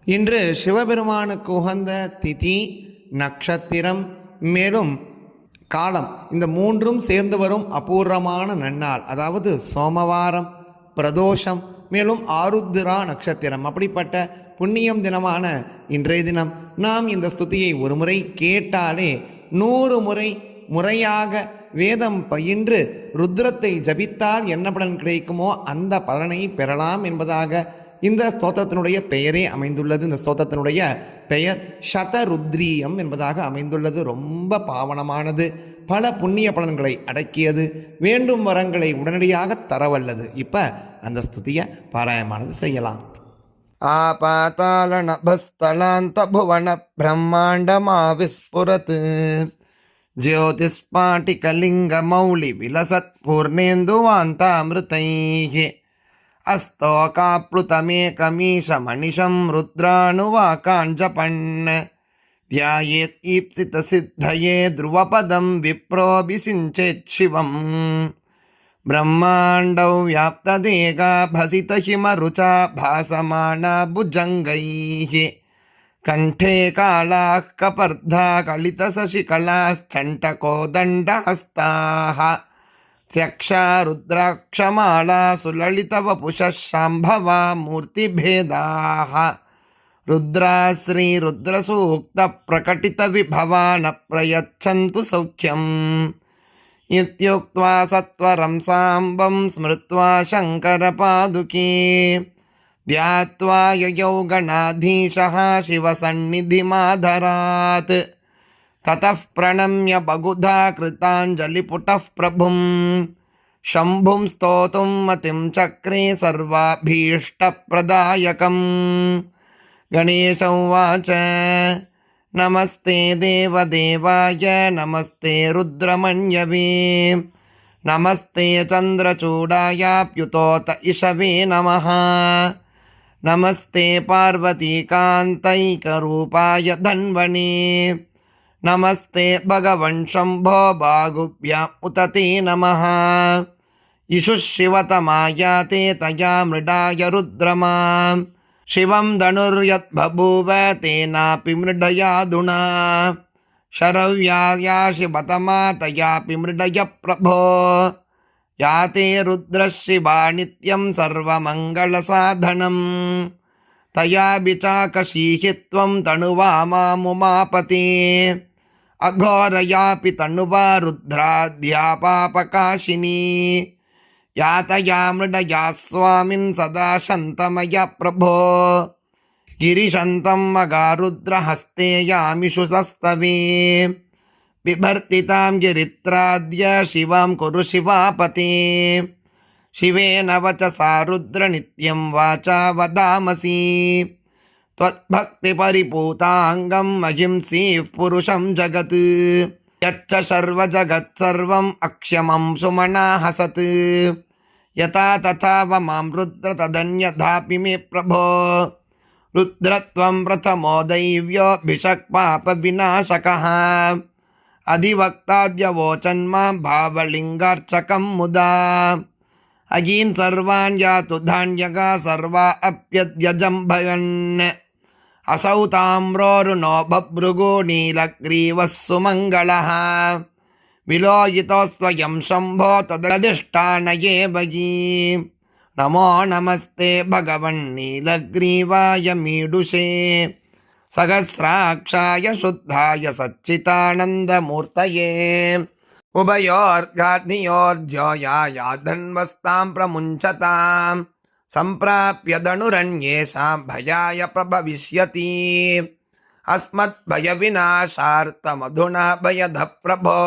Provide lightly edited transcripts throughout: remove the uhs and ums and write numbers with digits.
இன்று சிவபெருமானுக்கு உகந்த திதி, நட்சத்திரம், மேலும் காலம், இந்த மூன்றும் சேர்ந்து வரும் அபூர்வமான நன்னாள். அதாவது சோமவாரம், பிரதோஷம், மேலும் ஆருத்ரா நட்சத்திரம். அப்படிப்பட்ட புண்ணியம் தினமான இன்றைய தினம் நாம் இந்த ஸ்துதியை ஒரு முறை கேட்டாலே 100 முறை முறையாக வேதம் பயின்று ருத்ரத்தை ஜபித்தால் என்ன பலன் கிடைக்குமோ அந்த பலனை பெறலாம் என்பதாக இந்த ஸ்தோத்திரத்தினுடைய பெயரே அமைந்துள்ளது. இந்த ஸ்தோத்திரத்தினுடைய பெயர் சதருத்ரீயம் என்பதாக அமைந்துள்ளது. ரொம்ப பாவனமானது, பல புண்ணிய பலன்களை அடக்கியது, வேண்டும் வரங்களை உடனடியாக தரவல்லது. இப்போ அந்த ஸ்துதியை பாராயணமானது செய்யலாம். ஆபாதாள நபஸ்தலாந்த புவன பிரம்மாண்டமா விஸ்புரத் ஜோதிஸ்பாட்டிகலிங்க மௌலி விலசத் பூர்ணேந்துவாந்தாமிருதைः அஸ்தோகாப்ளுதமேகமீஷ மணிஷம் ருத்ராணுவாகாஞ்சபன் ध्यायेत् ईप्सितसिद्धये ध्रुवपदं विप्रोऽभिषिञ्चेत् शिवम् ब्रह्माण्डौ व्याप्तदेगाभसितहिमरुचा भासमाना भुजङ्गैः कण्ठे कालाः कपर्धा कलितशशिकलाश्चण्टकोदण्डहस्ताः स्यक्षा रुद्राक्षमाला सुललितवपुषः शाम्भवा मूर्तिभेदाः रुद्रा श्री रुद्रसूक्त प्रकटित विभवा न प्रयच्छन्तु सौख्यम् इत्युक्त्वा सत्वरं साम्बं स्मृत्वा शङ्करपादुके ध्यात्वा ययौ गणाधीशः शिवसन्निधिमाधरात् ततः प्रणम्य बहुधा कृताञ्जलिपुटः प्रभुं शम्भुं स्तोतुं मतिं चक्रे सर्वाभीष्टप्रदायकम् गणेश उवाच नमस्ते देवदेवाय नमस्ते रुद्रमण्यवे नमस्ते चन्द्रचूडायाप्युतोत इषवे नमः नमस्ते पार्वतीकान्तैकरूपाय धन्वने नमस्ते भगवन् शम्भो बाहुभ्याम् उत ते नमः इषुः शिवतमायाते तया मृडाय रुद्रमा शिवं धनुर्यद्बभूव तेनापि मृडयादुना शरव्याया शिवतमा तयापि मृडय प्रभो याते रुद्रशिवा नित्यं सर्वमङ्गलसाधनं तया विचाकशीहि त्वं तनुवा मामुमापते अघोरयापि तनुवा रुद्राद्या पापकाशिनी यातया मृडया स्वामिन् सदा शन्तमय प्रभो गिरिशन्तं मगारुद्रहस्ते यामिषु सस्तवे बिभर्तितां गिरित्राद्य शिवां कुरु शिवापते शिवेन वचसा रुद्र नित्यं वाचा वदामसि त्वद्भक्तिपरिपूताङ्गं महिंसीः पुरुषं जगत् यच्च सर्वजगत्सर्वम् अक्षमं सुमना हसत् यथा तथा वमां रुद्र तदन्यथापि मे प्रभो रुद्रत्वं प्रथमो दैव्योऽभिषक्पापविनाशकः अधिवक्ताद्यवोचन्मां भावलिङ्गार्चकं मुदा अगीन् सर्वान् यातु धान्यगा सर्वा अप्यद्यजम्भयन् असौ ताम्रोरुणो बभ्रुगो नीलग्रीवः सुमङ्गलः विलोयितोऽस्त्वयं शम्भो तदधिष्ठानये वयि नमो नमस्ते भगवन्नीलग्रीवाय मीडुषे सहस्राक्षाय शुद्धाय सच्चिदानन्दमूर्तये उभयोर्घाग्नियोर्ज्योयाय धन्वस्तां प्रमुञ्चताम् सम्प्राप्य धनुरन्येषां भयाय प्रभविष्यति अस्मद्भयविनाशार्थमधुना भयदः प्रभो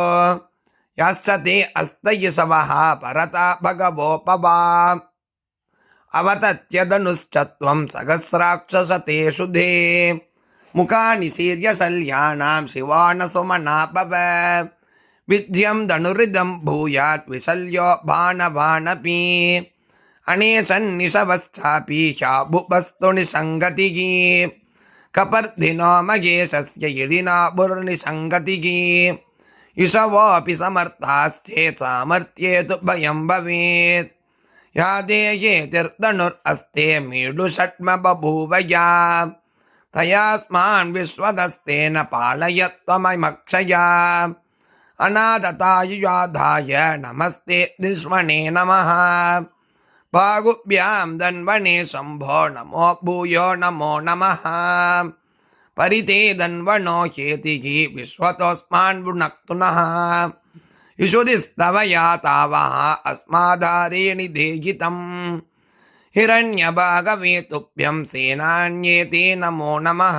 याश्च ते अस्तयिषवः परता भगवोपवा अवतत्यधनुश्च त्वं सहस्राक्षसतेषु धे मुखानि शीर्यशल्यानां शिवानसुमना भव विद्यं धनुरिदं भूयात् विशल्यो बाणवानपि अनेशन्निशवस्थापि ह्याभुवस्तु निसङ्गतिः कपर्दिनो महेशस्य यदि नाभुर्निसङ्गतिः इषवोऽपि समर्थाश्चेत् सामर्थ्ये तु भयं भवेत् या देये तीर्धनुरस्ते मीडुषट्म बभूव या தயாஸ்மான் விஸ்வதஸ்தேன பாலயத்வமக்ஷயா அநாததாயுயாதாய நமஸ்தே திஸ்வனே நமः பாகுப்யாம் தன்வனே சம்போ நமோ பூயோ நமோ நமः பரிதே தன்வனோ ஹேதிகி விஸ்வதோஸ்மான் புனக்துனः யுஷுதிஸ்தவயா தாவः அஸ்மாதாரே நிதேகிதம் ஹிரண்யபாகவே துப்யம் சேனான்யேதே நமோ நமः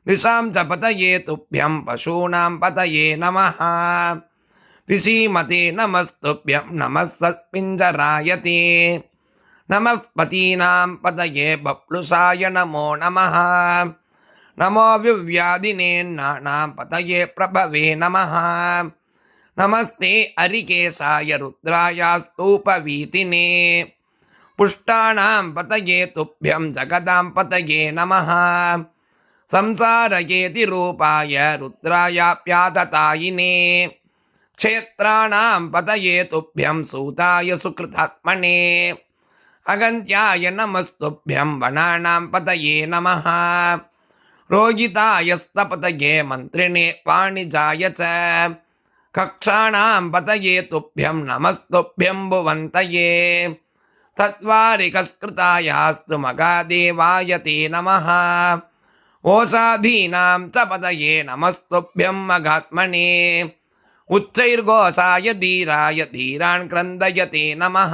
திசாம் ச பதயே துப்யம் பசூனாம் பதயே நமः விசீமதே நமஸ்துப்யம் நமஸ்ஸஸ்மிஞ்சராயதே நமः பதீனாம் பதயே பப்ளுசாய நமோ நமः நமோ விவ்யாதினேன்னானாம் பதயே பிரபவே நமः நமஸ்தே அரிகேசாய ருத்ராயாஸ்தூபவீதினே புஷ்டானாம் பதயே துப்யம் ஜகதாம் பதயே நமः சம்சாரயேதி ரூபாய ருத்ராயாப்யாததாயினே க்ஷேத்ராணாம் பதயே துப்யம் சூதாய சுக்ருதாத்மனே அகந்த்யாய நமஸ்துப்யம் வனானாம் பதயே நமः ரோகிதாயஸ்தபதயே மந்திரிணே வாணிஜாய ச கக்ஷாணாம் பதயே துப்யம் நமஸ்துப்யம் புவந்தயே தத்வாரிகஸ்கிருதாயாஸ்து மகாதேவாய தே நமः ஓசாதீனாம் ச பதயே நமஸ்துப்யம் மகாத்மனே உச்சைர்கோசாய தீராய தீரான் கிரந்தயதே நமः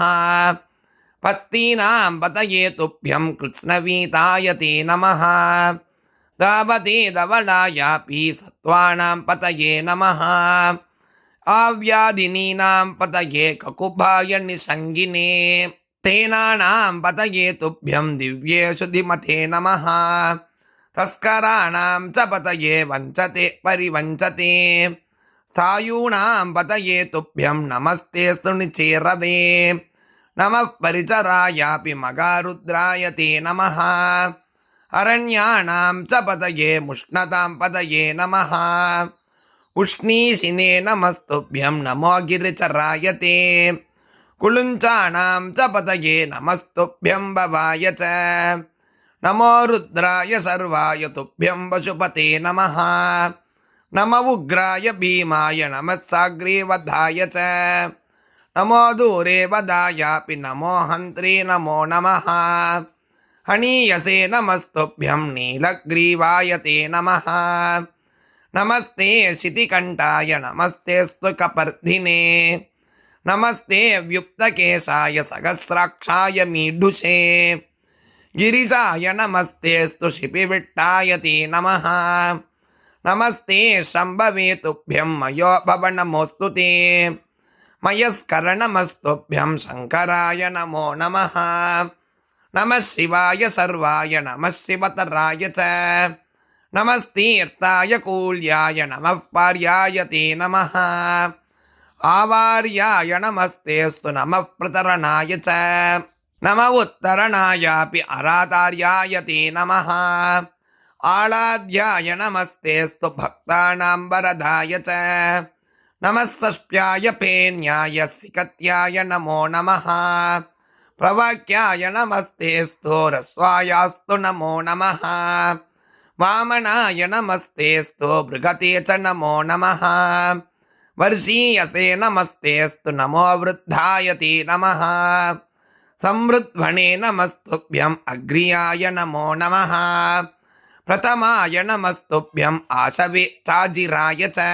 பத்தீனாம் பதயே துப்யம் கிருஷ்ணவீதாய தே நமः தாவதே தவளாயாபி சத்வானாம் பதயே நமः ஆவ்யாதினீனாம் பதயே ககுபாய நிசங்கினே தேனானாம் பதயே துப்யம் திவ்யேஷு திமதே நமः தஸ்கராணாம் ச பதயே வஞ்சதே பரிவஞ்சதே ஸ்தாயூணாம் பதயே துப்யம் நமஸ்தே சுனிச்சேரவே நமः பரிசராயாபி மகாருத்ராய தே நமः அரண்யாணாம் ச பதயே முஷ்ணதாம் பதயே நமः உஷ்ணீஷினே நமஸ்துப்யம் நமோ கிரிச்சராய தே குளுஞ்சானாம் ச பதயே நமஸ்துப்யம் பவாய ச நமோ ருத்ராய சர்வாய துப்யம் பசுபதே நமः நம உக்ராய பீமாய நமஸ்ஸாக்ரே வதாய ச நமோ தூரே வதாயாபி நமோ ஹந்த்ரே நமோ நமः ஹனீயசே நமஸ்துப்யம் நீலக்ரீவாய தே நமः நமஸ்தே சிதிகண்டாய நமஸ்தேஸ்து கபர்தினே நமஸ்தே வியுக்தகேசாய சகஸ்ராட்சாய மீடுஷே गिरिजाय नमस्तेस्तु शिपिविट्टाय ते नमः नमस्ते शम्भवे तुभ्यं मयो भव नमोऽस्तु ते मयस्करणमस्तुभ्यं शङ्कराय नमो नमः नमः शिवाय सर्वाय नमः शिवतराय च नमस्तीर्थाय कूल्याय नमः पार्याय ते नमः आवार्याय नमस्तेस्तु नमः प्रतरणाय च नम उत्तरणायापि अरातार्याय ते नमः आलाद्याय नमस्तेस्तु भक्तानां वरदाय च नमः षष्ट्याय पेन्याय सिकत्याय नमो नमः प्रवाक्याय नमस्तेस्तु रस्वायास्तु नमो नमः वामनाय नमस्तेस्तु भृगते च नमो नमः वर्षीयसे नमस्तेस्तु नमो वृद्धाय ते नमः संवृद्ध्वने नमस्तुभ्यं अग्रियाय नमो नमः प्रथमाय नमस्तुभ्यं आशवे चाजिराय च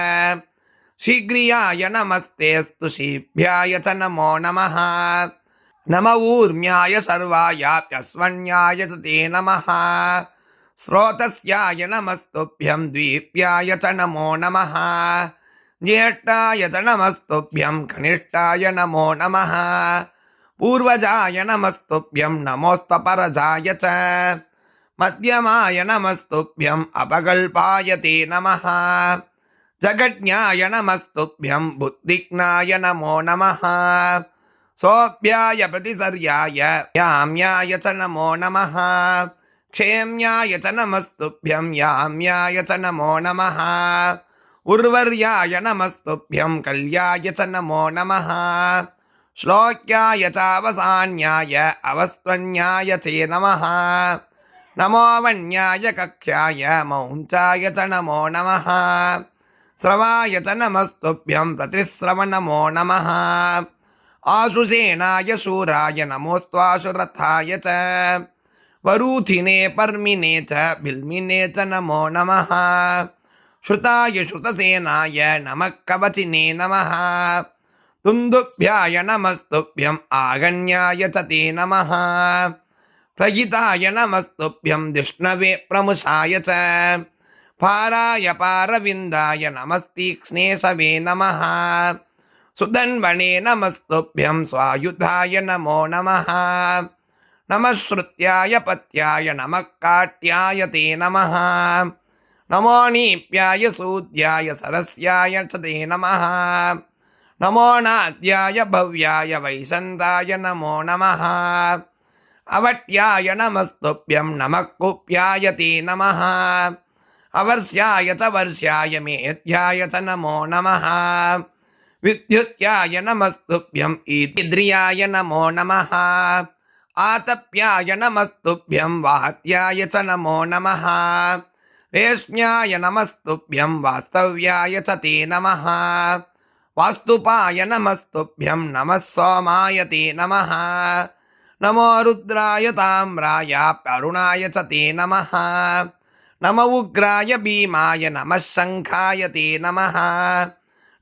शीघ्रियाय नमस्तेस्तु शीभ्याय च नमो नमः नम ऊर्म्याय सर्वायाप्यस्वन्याय च ते नमः स्रोतस्याय नमस्तुभ्यं द्वीप्याय च नमो नमः ज्येष्ठाय च नमस्तुभ्यं कनिष्ठाय नमो नमः पूर्वजाय नमस्तुभ्यं नमोस्तपरजाय च मध्यमाय नमस्तुभ्यं अपकल्पाय ते नमः जगज्ञाय नमस्तुभ्यं बुद्धिज्ञाय नमो नमः सोऽभ्याय प्रतिसर्याय याम्याय च नमो नमः क्षेम्याय च नमस्तुभ्यं याम्याय च नमो नमः उर्वर्याय नमस्तुभ्यं कल्याय च नमो नमः श्लोक्याय चावसान्याय अवस्त्वन्याय चे नमः नमो वन्याय कक्ष्याय मौञ्चाय च नमो नमः श्रवाय च नमस्तुभ्यं प्रतिश्रव नमो नमः आशुसेनाय शूराय नमोऽस्त्वाशुरथाय च वरूथिने पर्मिने च बिल्मिने च नमो नमः श्रुताय श्रुतसेनाय नमः कवचिने नमः तुन्दुभ्याय नमस्तुभ्यम् आगण्याय च ते नमः प्रहिताय नमस्तुभ्यं विष्णवे प्रमुषाय च पाराय पारविन्दाय नमस्तीक्ष्णेशवे नमः सुधन्वने नमस्तुभ्यं स्वायुधाय नमो नमः नमः श्रुत्याय पत्याय नमः काट्याय ते नमः नमो नीप्याय सूद्याय सरस्याय च ते नमः नमो नाद्याय भव्याय वैशन्ताय नमो नमः अवट्याय नमस्तुभ्यं नमः कुप्याय ते नमः अवर्ष्याय च वर्ष्याय मेध्याय च नमो नमः विद्युत्याय नमस्तुभ्यं ईद्रियाय नमो नमः आतप्याय नमस्तुभ्यं वाहत्याय च नमो नमः रेश्म्याय नमस्तुभ्यं वास्तव्याय च ते नमः वास्तुपाय नमस्तुभ्यं नमः सोमाय ते नमः नमो रुद्राय ताम्राय अरुणाय च ते नमः नमो उग्राय भीमाय नमः शङ्खाय ते नमः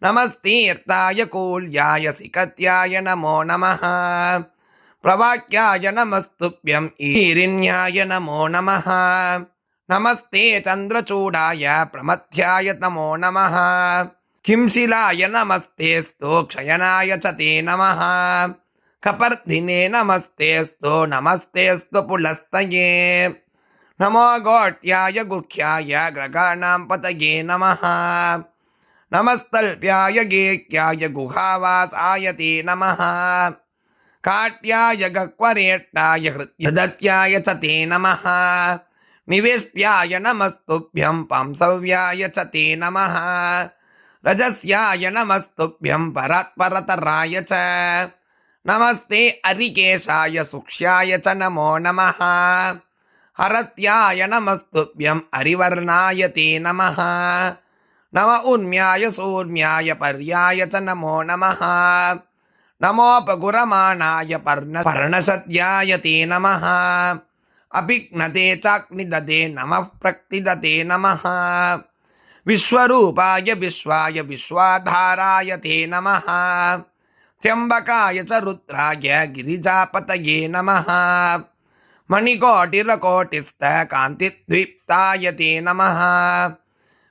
नमस्तीर्थाय कूल्याय सिकत्याय नमो नमः प्रवाक्याय नमस्तुभ्यं ईरिण्याय नमो नमः नमस्ते चन्द्रचूडाय प्रमथ्याय नमो नमः किंशिलाय नमस्तेस्तु क्षयनाय च ते नमः कपर्दिने नमस्तेस्तु नमस्तेस्तु पुलस्तये नमो गोट्याय गुह्याय ग्रगाणां पतये नमः नमस्तल्प्याय गेक्याय गुहावासाय ते नमः काट्याय गक्वरेट्टाय हृदत्याय च ते नमः निवेश्याय नमस्तुभ्यं पांसव्याय च ते नमः रजस्याय नमस्तुभ्यं परात्परतराय च नमस्ते अरिकेशाय सूक्ष्याय च नमो नमः हरत्याय नमस्तुभ्यं हरिवर्णाय ते नमः नम उन्म्याय सूर्म्याय पर्याय च नमो नमः नमोपगुरमाणाय पर्णसद्याय ते नमः अभिघ्नते चाग्निदते नमः प्रक्तिदते नमः विश्वरूपाय विश्वाय विश्वाधाराय ते नमः त्र्यम्बकाय च रुद्राय गिरिजापतये नमः मणिकोटिरकोटिस्थकान्तिद्वीप्ताय ते नमः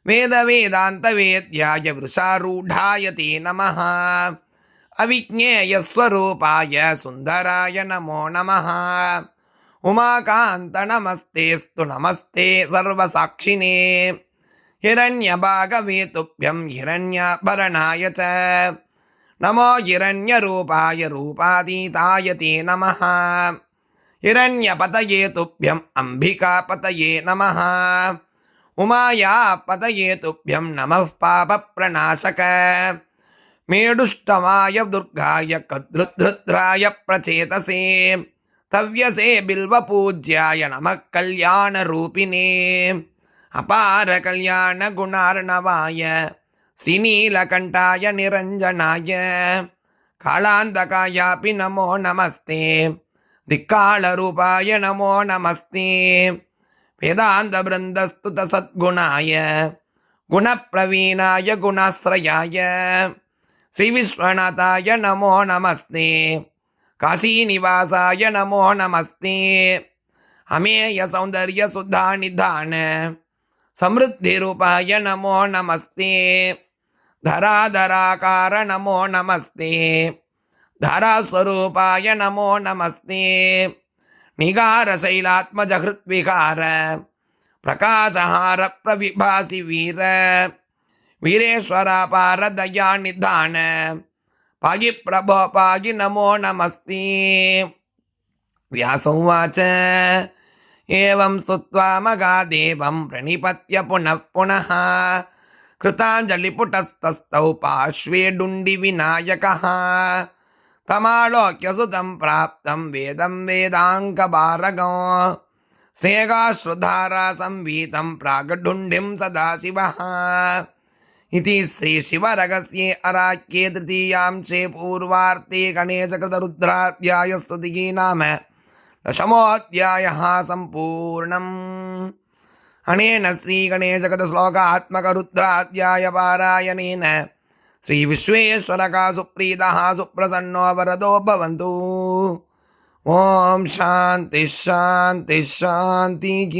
वेदवेदान्तवेद्याय वृषारूढाय ते नमः अविज्ञेयस्वरूपाय सुन्दराय नमो नमः उमाकान्त नमस्तेस्तु नमस्ते सर्वसाक्षिणे हिरण्यभागवेतुभ्यं हिरण्याभरणाय च नमो हिरण्यरूपाय रूपातीताय ते नमः हिरण्यपतये तुभ्यम् अम्बिकापतये नमः उमायापतये तुभ्यं नमः पापप्रणाशक मेडुष्टमाय दुर्गाय कद्रुद्रुद्राय प्रचेतसे तव्यसे बिल्वपूज्याय नमः कल्याणरूपिणे अपार कल्याणगुणार्णवाय श्रीनीलकण्ठाय निरञ्जनाय कालान्धकायापि नमो नमस्ते दिक्कालरूपाय नमो नमस्ते वेदान्तवृन्दस्तुतसद्गुणाय गुणप्रवीणाय गुणाश्रयाय श्रीविश्वनाथाय नमो नमस्ते काशीनिवासाय नमो नमस्ते अमेयसौन्दर्यसुधानिधान समृद्धिरूपाय नमो नमस्ते धराधराकार नमो नमस्ते धरास्वरूपाय नमो नमस्ते निगारशैलात्मजहृद्विकार प्रकाशहार प्रविभासि वीर वीरेश्वरापार दयानिधान पागि प्रभो पागि नमो नमस्ते व्यासोवाच एवं स्तुत्वा मगादेवं प्रणिपत्य पुनः पुनः कृताञ्जलिपुटस्तस्थौ पार्श्वे डुण्डिविनायकः तमालोक्य सुतं प्राप्तं वेदं वेदाङ्कभारगं स्नेहाश्रुधारा संवीतं प्रागढुण्डिं सदाशिवः इति श्रीशिवरहस्ये अराख्ये तृतीयांशे पूर्वार्थे गणेशकृतरुद्राध्यायस्तुतिः नाम दशमोऽध्यायः सम्पूर्णम्। अनेन श्रीगणेशकृतश्लोकात्मकरुद्राध्यायपारायणेन श्रीविश्वेश्वरः सुप्रीतः सुप्रसन्नो वरदो भवन्तु। ॐ शान्तिः शान्तिः शान्तिः।